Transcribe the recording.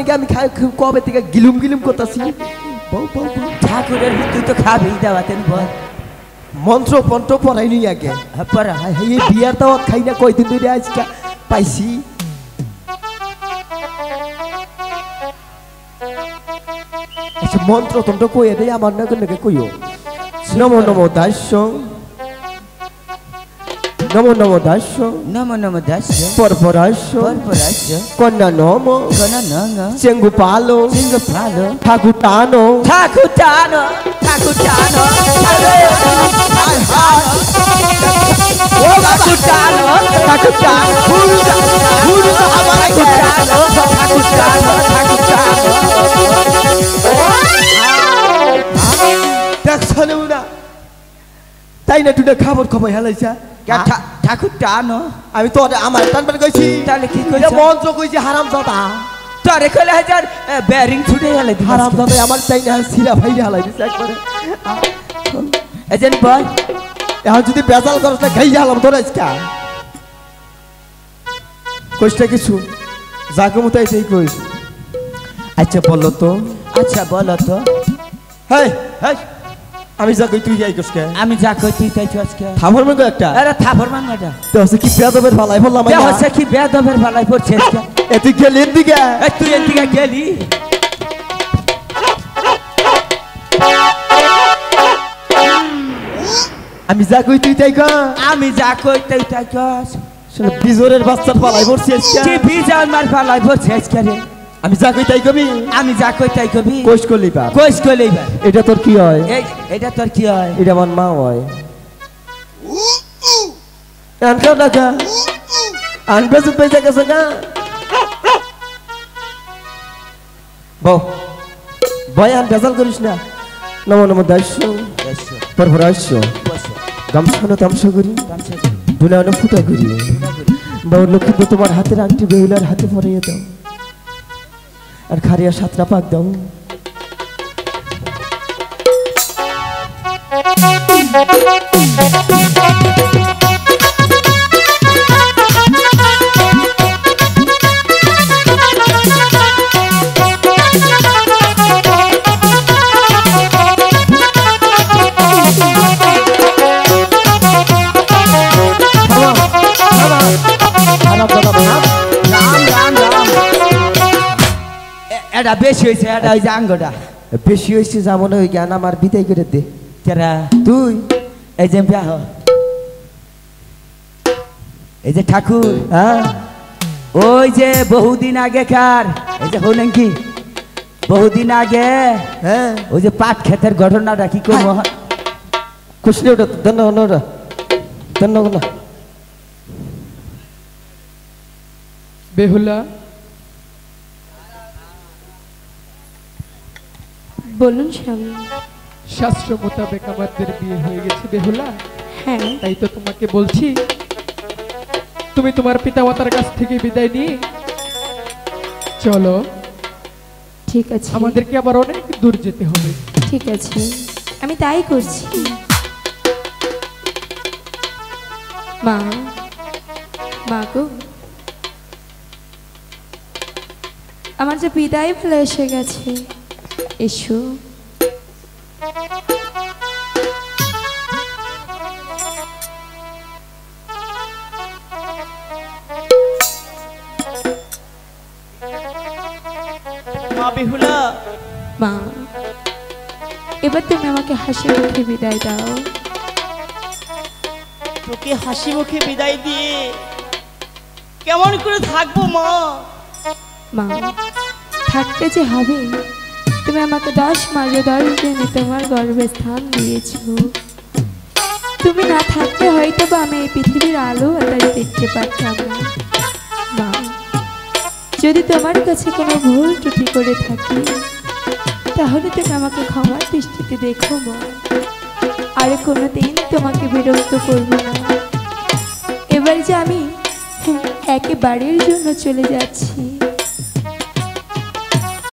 নাকি আমি কবে থেকে গিলুম গিলুম করতেছি ঠাকুরের তুই তো খাবি দাওয়াতেন বল মন্ত্র পন্ত্র পড়াইনি আগে পড়া এই বিয়ার দাওয়াত খাই না কয়দিন ধরে আজকে পাইছি আচ্ছা মন্ত্র তন্ত্র কইয়ে দেয় আমার নাকি কইও নমো নমো দাস্য নমো নমো দাস্য নমো নমো দাস্য পরপরাস্য পরপরাস্য কন্যা নম কন্যা নম চেঙ্গু পালো ঠাকুর টানো ঠাকুর টানো ঠাকুর টানো ঠাকুর টানো ঠাকুর টানো তাই না তুই খাবার খবর হেলাইছা ঠাকুর টানো আমি তো আমার টানবার কইছি তাহলে কি কইছ মন্ত্র কইছি হারাম দাদা তোরে কইলে হাজার বেয়ারিং ছুটে হেলাই দিস হারাম দাদা আমার চাই না সিরা ভাই হেলাই দিস একবারে এজেন্ট বল এখন যদি বেজাল করস না খাই গেলাম তোর আজকে কইসটা কিছু যাকে মতো এটাই কইস আচ্ছা বলো তো আচ্ছা বলো তো হেই হেই আমি যা কই তুই যাই কসকে আমি যা কই তুই তাই আজকে থাপড় মারগো একটা আরে থাপড় মার না এটা তো হচ্ছে কি বেদবের ভালাই বললাম আমি হচ্ছে কি বেদবের ভালাই পড়ছে আজকে এ তুই গেলি এদিকে তুই এদিকে গেলি আমি যা কই তুই তাই কর আমি যা কই তুই তাই কর শুনে বিজোরের বাচ্চার ভালাই পড়ছে আজকে কি বিজোর মার ভালাই পড়ছে আজকে রে আমি যা কই তাই কবি আমি যা কই তাই কবি কোষ কলিবা কোষ কলিবা এটা তোর কি হয় এটা তোর কি হয় এটা আমার মা হয় আনকাও টাকা আনবে তো পয়সা গেছে না বউ বয়ান বেজাল করিস না নমো নমো দাস্য পরপরাস্য গামছানো তামসা করি বুলানো ফুটা করি বউ লক্ষ্মী তো তোমার হাতের আংটি বেহুলার হাতে পরিয়ে দাও আর খারিয়া সাতটা পাক দাও এটা বেশি হয়েছে এটা ওই যে আঙ্গটা বেশি হয়েছে যেমন ওই জ্ঞান আমার বিদায় করে দে কেরা তুই এই যে বিয়াহ এই যে ঠাকুর হ্যাঁ ওই যে বহুদিন আগে কার এই যে হলেন কি বহুদিন আগে হ্যাঁ ওই যে পাট ক্ষেতের ঘটনাটা কি করবো খুশি ওটা ধন্যবাদ ওটা ধন্যবাদ না বেহুলা বলুন স্বামী শাস্ত্র মোতাবেক আমাদের বিয়ে হয়ে গেছে বেহুলা হ্যাঁ তাই তো তোমাকে বলছি তুমি তোমার পিতামাতার কাছ থেকে বিদায় নিয়ে চলো ঠিক আছে আমাদেরকে আবার অনেক দূর যেতে হবে ঠিক আছে আমি তাই করছি মা মা গো আমার যে বিদায় ফেলে এসে গেছে এসো মা বেহুলা মা এবার তুমি আমাকে হাসি মুখে বিদায় দাও তোকে হাসি মুখে বিদায় দিয়ে কেমন করে থাকবো মা মা থাকতে যে হবে তুমি আমাকে 10 মাসে 10 দিনে তোমার গর্ভে স্থান দিয়েছো তুমি না থাকলে হয়তো বা আমি এই পৃথিবীর আলো তাই দেখতে পারতাম না মা যদি তোমার কাছে কোনো ভুল ত্রুটি করে থাকি তাহলে তুমি আমাকে ক্ষমার দৃষ্টিতে দেখো মা আর কোনোদিন তোমাকে বিরক্ত করবো না এবার যে আমি একেবারের জন্য চলে যাচ্ছি